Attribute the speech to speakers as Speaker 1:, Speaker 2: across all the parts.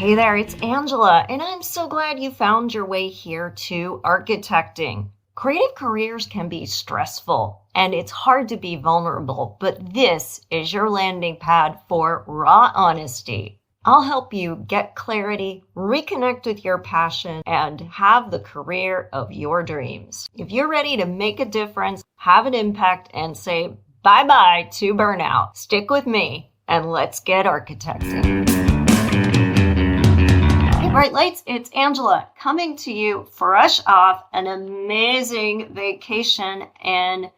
Speaker 1: Hey there, it's Angela, and I'm so glad you found your way here to architecting. Creative careers can be stressful, and it's hard to be vulnerable, but this is your landing pad for raw honesty. I'll help you get clarity, reconnect with your passion, and have the career of your dreams. If you're ready to make a difference, have an impact, and say bye-bye to burnout, stick with me, and let's get architecting. Hey, Bright Lights, it's Angela coming to you fresh off an amazing vacation in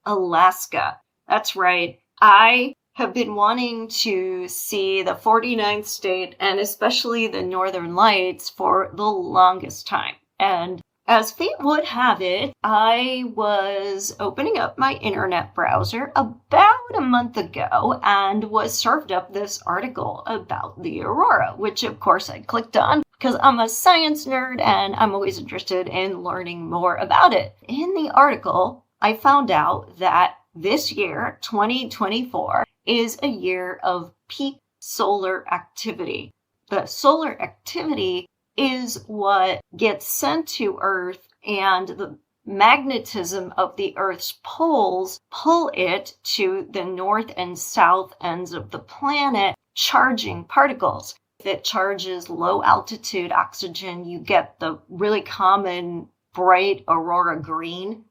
Speaker 1: Alaska. That's right. I have been wanting to see the 49th state and especially the Northern Lights for the longest time. And as fate would have it, I was opening up my internet browser about a month ago and was served up this article about the aurora, which of course I clicked on because I'm a science nerd and I'm always interested in learning more about it. In the article, I found out that this year, 2024, is a year of peak solar activity. The solar activity is what gets sent to Earth, and the magnetism of the Earth's poles pull it to the north and south ends of the planet, charging particles. If it charges low altitude oxygen, you get the really common bright aurora green.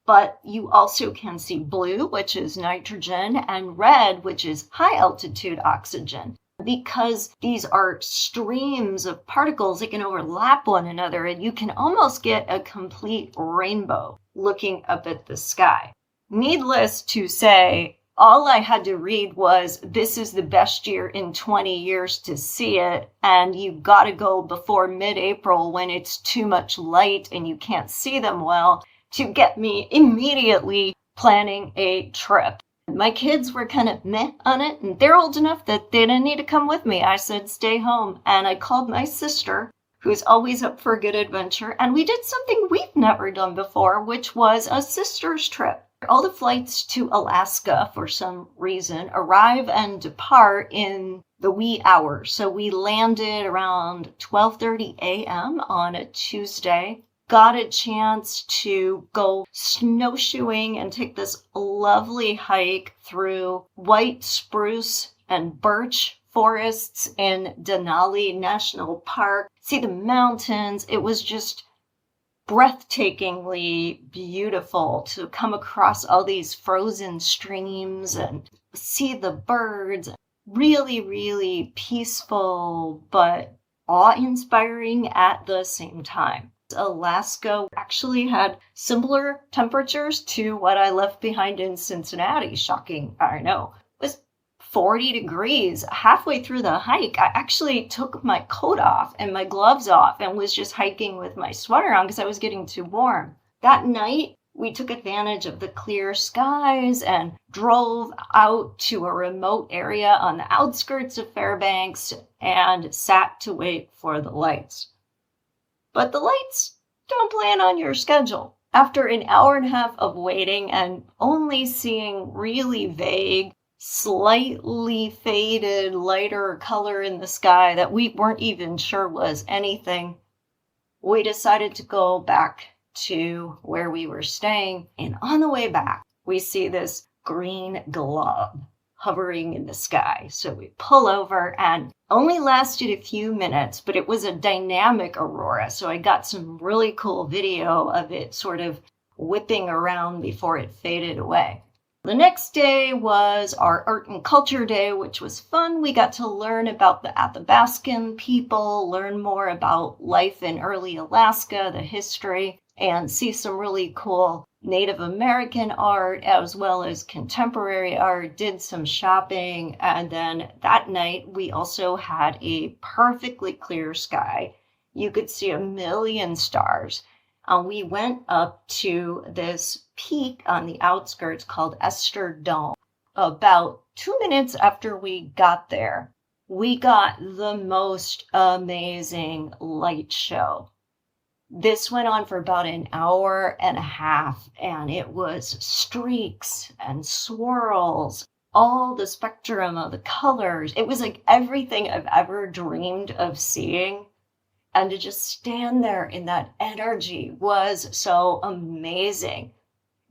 Speaker 1: But you also can see blue, which is nitrogen, and red, which is high altitude oxygen. Because these are streams of particles, they can overlap one another, and you can almost get a complete rainbow looking up at the sky. Needless to say, all I had to read was, this is the best year in 20 years to see it, and you've got to go before mid-April when it's too much light and you can't see them well, to get me immediately planning a trip. My kids were kind of meh on it, and they're old enough that they didn't need to come with me. I said, stay home. And I called my sister, who's always up for a good adventure, and we did something we've never done before, which was a sister's trip. All the flights to Alaska, for some reason, arrive and depart in the wee hours. So we landed around 12:30 a.m. on a Tuesday. Got a chance to go snowshoeing and take this lovely hike through white spruce and birch forests in Denali National Park, see the mountains. It was just breathtakingly beautiful to come across all these frozen streams and see the birds. Really, really peaceful, but awe-inspiring at the same time. Alaska actually had similar temperatures to what I left behind in Cincinnati. Shocking, I know. It was 40 degrees. Halfway through the hike, I actually took my coat off and my gloves off and was just hiking with my sweater on because I was getting too warm. That night, we took advantage of the clear skies and drove out to a remote area on the outskirts of Fairbanks and sat to wait for the lights. But the lights don't plan on your schedule. After an hour and a half of waiting and only seeing really vague, slightly faded, lighter color in the sky that we weren't even sure was anything, we decided to go back to where we were staying. And on the way back, we see this green glob hovering in the sky. So we pull over, and only lasted a few minutes, but it was a dynamic aurora. So I got some really cool video of it sort of whipping around before it faded away. The next day was our art and culture day, which was fun. We got to learn about the Athabascan people, learn more about life in early Alaska, the history, and see some really cool Native American art as well as contemporary art, did some shopping, and then that night we also had a perfectly clear sky. You could see 1,000,000 stars. We went up to this peak on the outskirts called Esther Dome. About 2 minutes after we got there, we got the most amazing light show. This went on for about an hour and a half, and it was streaks and swirls all the spectrum of the colors. It was like everything I've ever dreamed of seeing. And to just stand there in that energy was so amazing.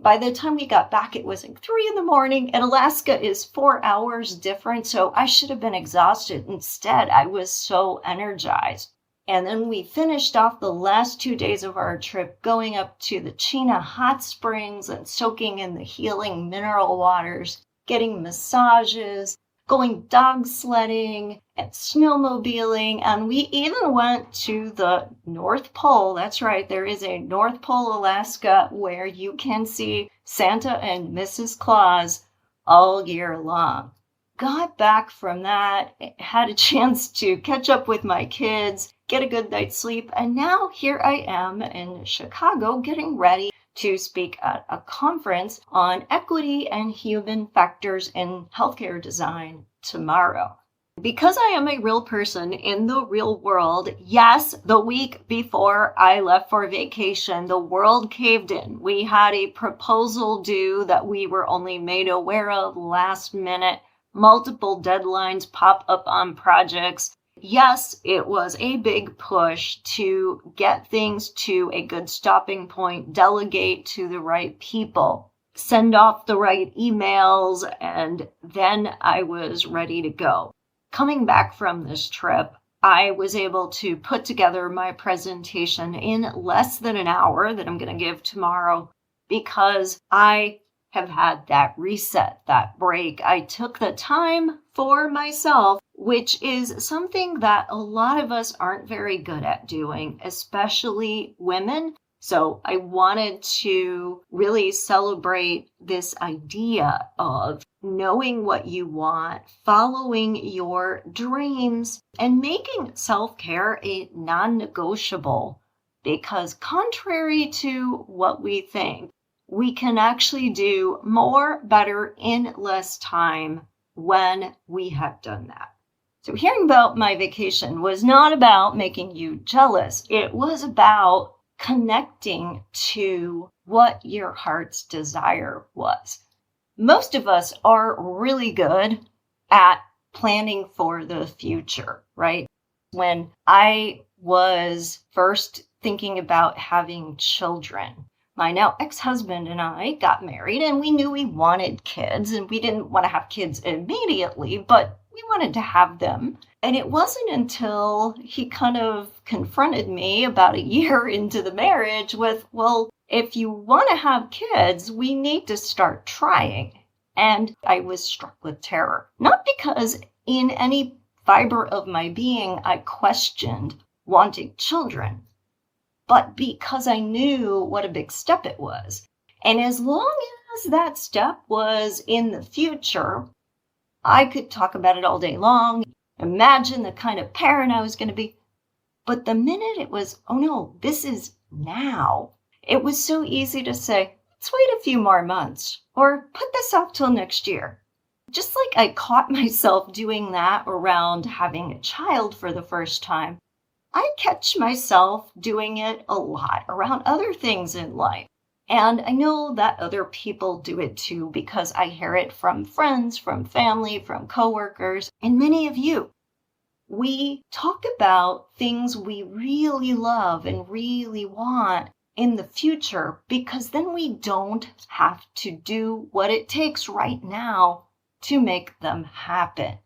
Speaker 1: By the time we got back, it was like 3 in the morning, and Alaska is 4 hours different. So I should have been exhausted. Instead, I was so energized. And then we finished off the last 2 days of our trip going up to the Chena hot springs and soaking in the healing mineral waters, getting massages, going dog sledding and snowmobiling. And we even went to the North Pole. That's right, there is a North Pole, Alaska, where you can see Santa and Mrs. Claus all year long. Got back from that, had a chance to catch up with my kids, get a good night's sleep, and now here I am in Chicago getting ready to speak at a conference on equity and human factors in healthcare design tomorrow. Because I am a real person in the real world, yes, the week before I left for vacation, the world caved in. We had a proposal due that we were only made aware of last minute. Multiple deadlines pop up on projects. Yes, it was a big push to get things to a good stopping point, delegate to the right people, send off the right emails, and then I was ready to go. Coming back from this trip, I was able to put together my presentation in less than an hour that I'm going to give tomorrow because I have had that reset, that break. I took the time for myself, which is something that a lot of us aren't very good at doing, especially women. So I wanted to really celebrate this idea of knowing what you want, following your dreams, and making self-care a non-negotiable. Because contrary to what we think, we can actually do more, better, in less time when we have done that. So hearing about my vacation was not about making you jealous. It was about connecting to what your heart's desire was. Most of us are really good at planning for the future, right? When I was first thinking about having children, my now ex-husband and I got married and we knew we wanted kids, and we didn't want to have kids immediately, but we wanted to have them. And it wasn't until he kind of confronted me about a year into the marriage with, well, if you want to have kids, we need to start trying. And I was struck with terror, not because in any fiber of my being I questioned wanting children, but because I knew what a big step it was. And as long as that step was in the future, I could talk about it all day long, imagine the kind of parent I was going to be. But the minute it was, oh no, this is now, it was so easy to say, let's wait a few more months, or put this off till next year. Just like I caught myself doing that around having a child for the first time, I catch myself doing it a lot around other things in life. And I know that other people do it too because I hear it from friends, from family, from coworkers, and many of you. We talk about things we really love and really want in the future because then we don't have to do what it takes right now to make them happen.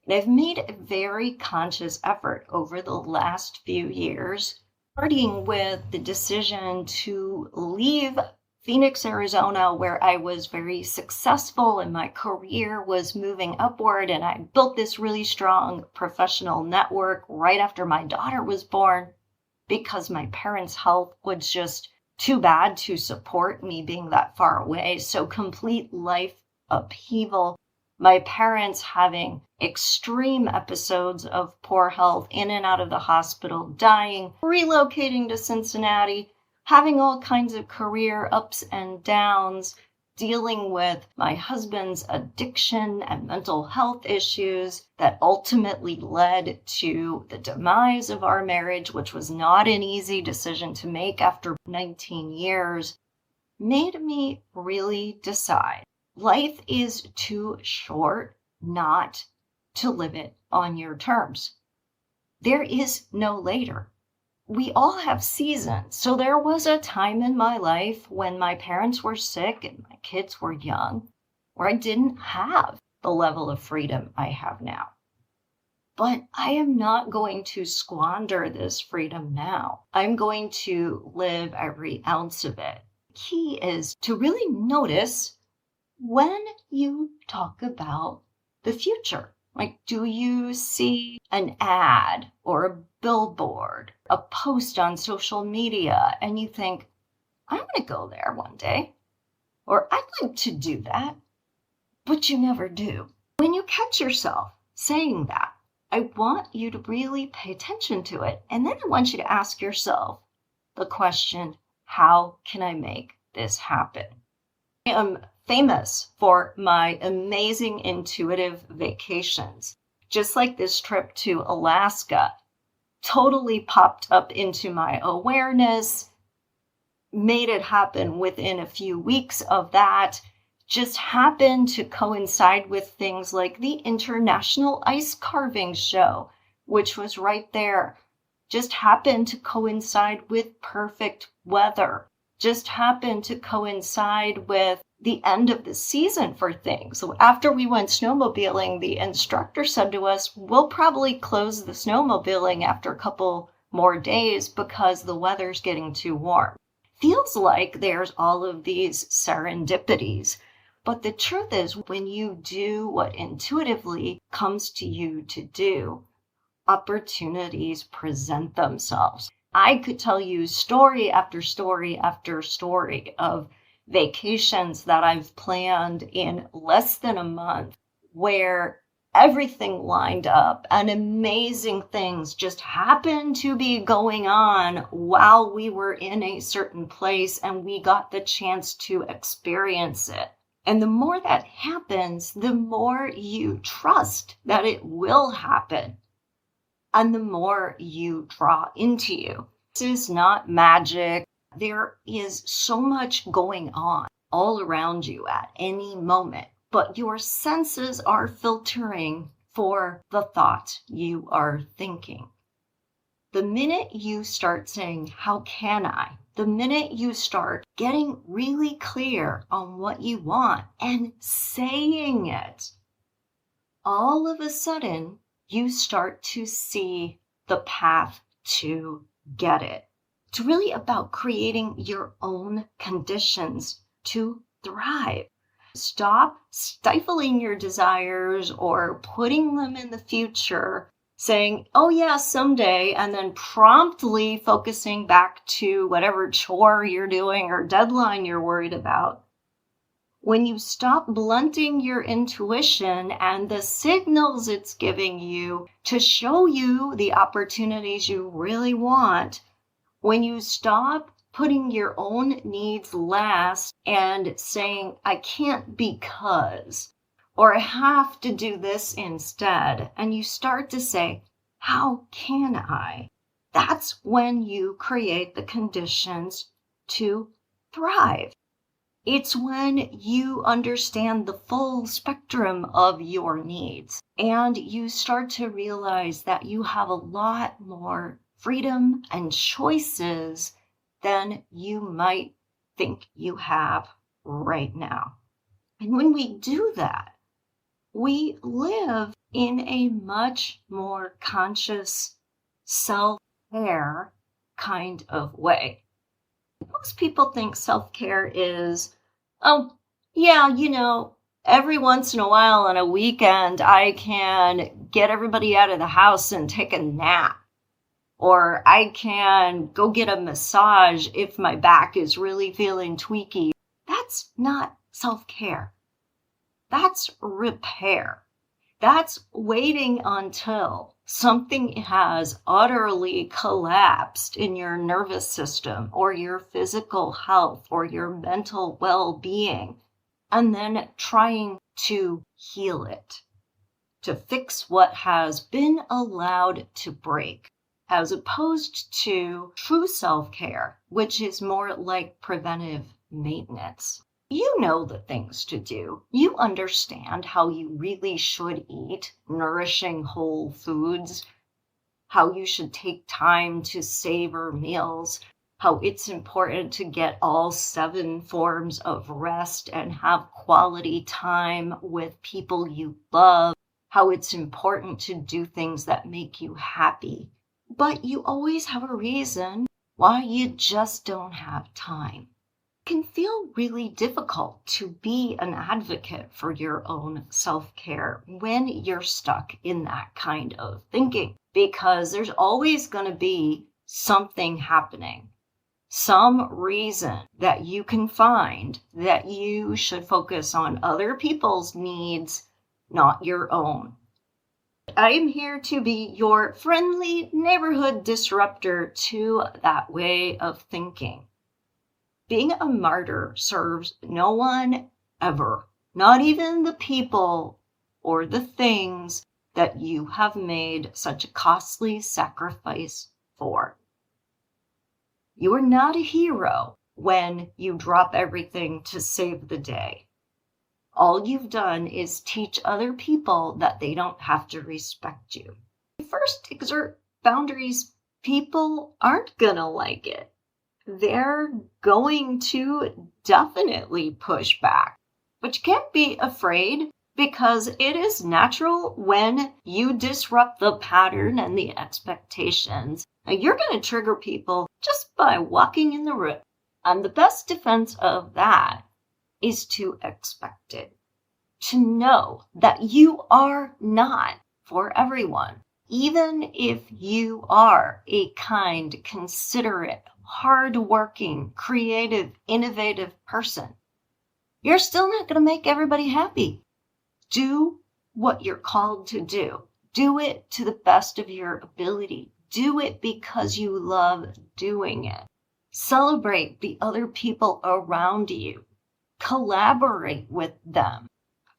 Speaker 1: And I've made a very conscious effort over the last few years, starting with the decision to leave Phoenix, Arizona, where I was very successful and my career was moving upward, and I built this really strong professional network right after my daughter was born because my parents' health was just too bad to support me being that far away. So complete life upheaval. My parents having extreme episodes of poor health, in and out of the hospital, dying, relocating to Cincinnati, having all kinds of career ups and downs, dealing with my husband's addiction and mental health issues that ultimately led to the demise of our marriage, which was not an easy decision to make after 19 years, made me really decide Life is too short not to live it on your terms. There is no later. We all have seasons. So there was a time in my life when my parents were sick and my kids were young, where I didn't have the level of freedom I have now. But I am not going to squander this freedom now. I'm going to live every ounce of it. Key is to really notice when you talk about the future. Like, do you see an ad or a billboard, a post on social media, and you think, I'm going to go there one day, or I'd like to do that, but you never do. When you catch yourself saying that, I want you to really pay attention to it. And then I want you to ask yourself the question, how can I make this happen? I am famous for my amazing intuitive vacations. Just like this trip to Alaska, totally popped up into my awareness, made it happen within a few weeks of that, just happened to coincide with things like the International Ice Carving Show, which was right there. Just happened to coincide with perfect weather. Just happened to coincide with the end of the season for things. So after we went snowmobiling, the instructor said to us, we'll probably close the snowmobiling after a couple more days because the weather's getting too warm. Feels like there's all of these serendipities. But the truth is, when you do what intuitively comes to you to do, opportunities present themselves. I could tell you story after story after story of vacations that I've planned in less than a month where everything lined up and amazing things just happened to be going on while we were in a certain place and we got the chance to experience it. And the more that happens, the more you trust that it will happen. And the more you draw into you. This is not magic. There is so much going on all around you at any moment, but your senses are filtering for the thought you are thinking. The minute you start saying, how can I? The minute you start getting really clear on what you want and saying it, all of a sudden, you start to see the path to get it. It's really about creating your own conditions to thrive. Stop stifling your desires or putting them in the future, saying, oh yeah, someday, and then promptly focusing back to whatever chore you're doing or deadline you're worried about. When you stop blunting your intuition and the signals it's giving you to show you the opportunities you really want, when you stop putting your own needs last and saying, I can't because, or I have to do this instead, and you start to say, how can I? That's when you create the conditions to thrive. It's when you understand the full spectrum of your needs and you start to realize that you have a lot more freedom and choices than you might think you have right now. And when we do that, we live in a much more conscious, self-care kind of way. Most people think self-care is, oh, yeah, every once in a while on a weekend, I can get everybody out of the house and take a nap. Or I can go get a massage if my back is really feeling tweaky. That's not self-care. That's repair. That's waiting until something has utterly collapsed in your nervous system or your physical health or your mental well-being, and then trying to heal it, to fix what has been allowed to break, as opposed to true self-care, which is more like preventive maintenance. You know the things to do. You understand how you really should eat nourishing whole foods, how you should take time to savor meals, how it's important to get all 7 forms of rest and have quality time with people you love, how it's important to do things that make you happy. But you always have a reason why you just don't have time. Can feel really difficult to be an advocate for your own self-care when you're stuck in that kind of thinking, because there's always going to be something happening, some reason that you can find that you should focus on other people's needs, not your own. I am here to be your friendly neighborhood disruptor to that way of thinking. Being a martyr serves no one ever, not even the people or the things that you have made such a costly sacrifice for. You are not a hero when you drop everything to save the day. All you've done is teach other people that they don't have to respect you. First, exert boundaries. People aren't gonna like it. They're going to definitely push back. But you can't be afraid, because it is natural when you disrupt the pattern and the expectations. Now, you're going to trigger people just by walking in the room. And the best defense of that is to expect it. To know that you are not for everyone. Even if you are a kind, considerate, hardworking, creative, innovative person, you're still not going to make everybody happy. Do what you're called to do. Do it to the best of your ability. Do it because you love doing it. Celebrate the other people around you. Collaborate with them.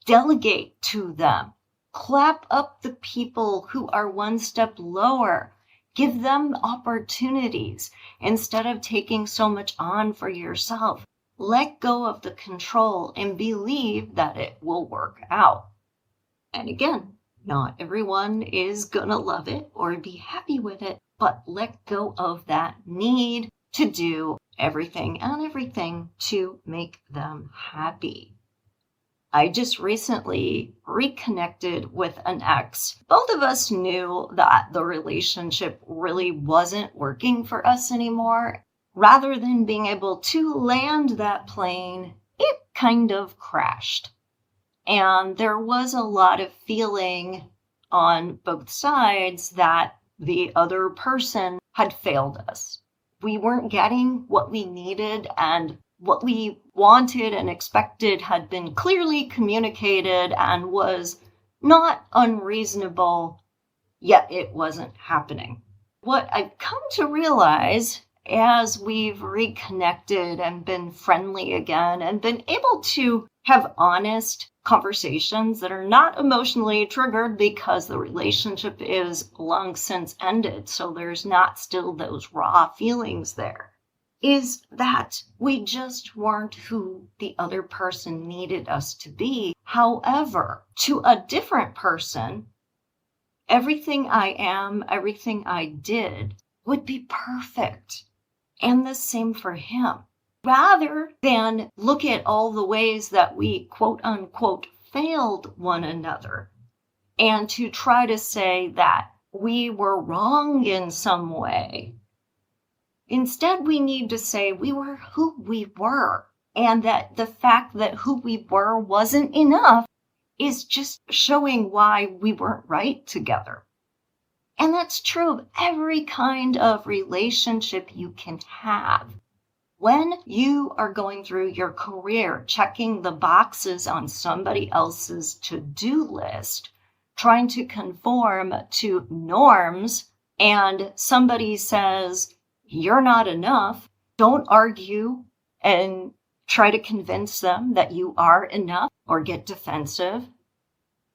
Speaker 1: Delegate to them. Clap up the people who are one step lower. Give them opportunities instead of taking so much on for yourself. Let go of the control and believe that it will work out. And again, not everyone is gonna love it or be happy with it, but let go of that need to do everything to make them happy. I just recently reconnected with an ex. Both of us knew that the relationship really wasn't working for us anymore. Rather than being able to land that plane, it kind of crashed. And there was a lot of feeling on both sides that the other person had failed us. We weren't getting what we needed, and what we wanted and expected had been clearly communicated and was not unreasonable, yet it wasn't happening. What I've come to realize as we've reconnected and been friendly again and been able to have honest conversations that are not emotionally triggered because the relationship is long since ended, so there's not still those raw feelings there, is that we just weren't who the other person needed us to be. However, to a different person, everything I am, everything I did would be perfect. And the same for him. Rather than look at all the ways that we quote unquote failed one another and to try to say that we were wrong in some way, instead we need to say we were who we were, and that the fact that who we were wasn't enough is just showing why we weren't right together. And that's true of every kind of relationship you can have. When you are going through your career, checking the boxes on somebody else's to-do list, trying to conform to norms, and somebody says, you're not enough, don't argue and try to convince them that you are enough or get defensive.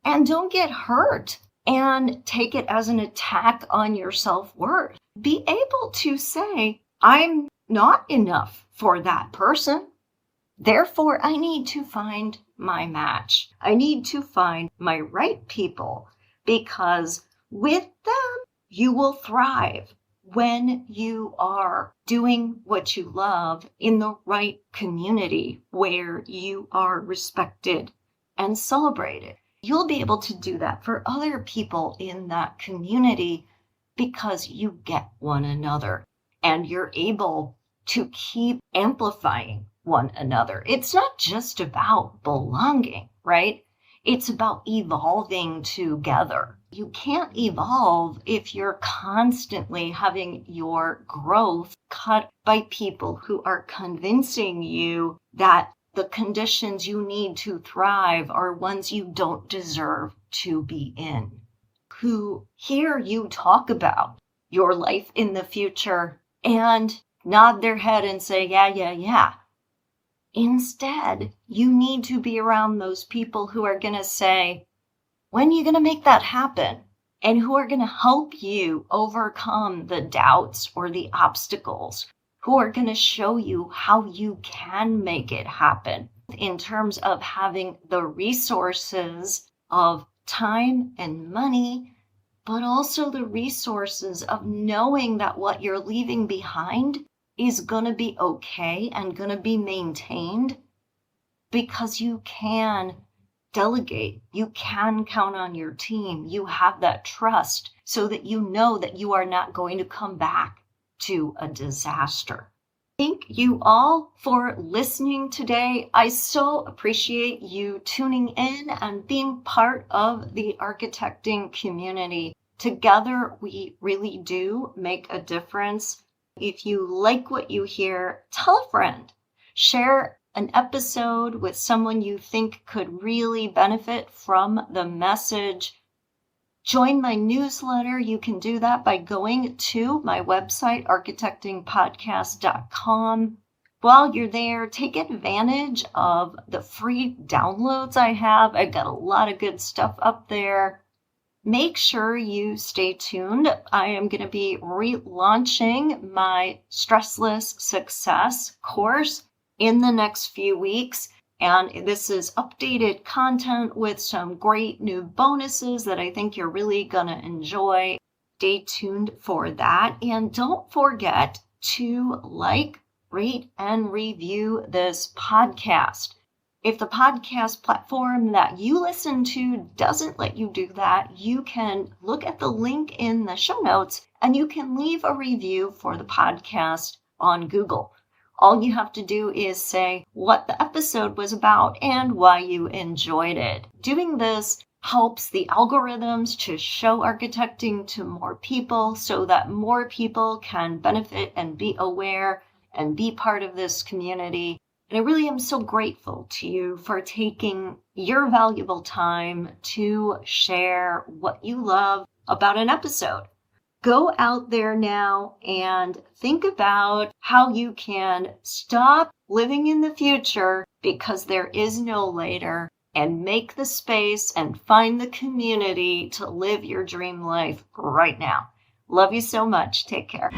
Speaker 1: And don't get hurt and take it as an attack on your self-worth. Be able to say, I'm not enough for that person. Therefore, I need to find my match. I need to find my right people, because with them, you will thrive when you are doing what you love in the right community where you are respected and celebrated. You'll be able to do that for other people in that community because you get one another and you're able to keep amplifying one another. It's not just about belonging, right? It's about evolving together. You can't evolve if you're constantly having your growth cut by people who are convincing you that the conditions you need to thrive are ones you don't deserve to be in. Who hear you talk about your life in the future and nod their head and say, yeah. Instead, you need to be around those people who are going to say, when are you going to make that happen? And who are going to help you overcome the doubts or the obstacles, who are going to show you how you can make it happen in terms of having the resources of time and money, but also the resources of knowing that what you're leaving behind is going to be okay and going to be maintained, because you can delegate. You can count on your team. You have that trust so that you know that you are not going to come back to a disaster. Thank you all for listening today. I so appreciate you tuning in and being part of the architecting community. Together, we really do make a difference. If you like what you hear, tell a friend. Share an episode with someone you think could really benefit from the message. Join my newsletter. You can do that by going to my website, architectingpodcast.com. While you're there, take advantage of the free downloads I have. I've got a lot of good stuff up there. Make sure you stay tuned. I am going to be relaunching my Stressless Success course in the next few weeks. And this is updated content with some great new bonuses that I think you're really going to enjoy. Stay tuned for that. And don't forget to like, rate, and review this podcast. If the podcast platform that you listen to doesn't let you do that, you can look at the link in the show notes and you can leave a review for the podcast on Google. All you have to do is say what the episode was about and why you enjoyed it. Doing this helps the algorithms to show architecting to more people so that more people can benefit and be aware and be part of this community. And I really am so grateful to you for taking your valuable time to share what you love about an episode. Go out there now and think about how you can stop living in the future because there is no later, and make the space and find the community to live your dream life right now. Love you so much. Take care.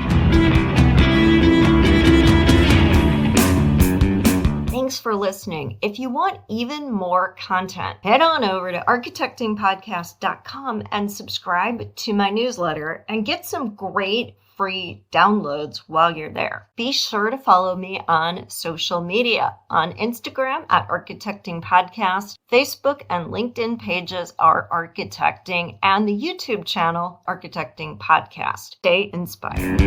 Speaker 1: Thanks for listening. If you want even more content, head on over to architectingpodcast.com and subscribe to my newsletter and get some great free downloads while you're there. Be sure to follow me on social media. On Instagram at Architecting Podcast, Facebook and LinkedIn pages are Architecting, and the YouTube channel Architecting Podcast. Stay inspired.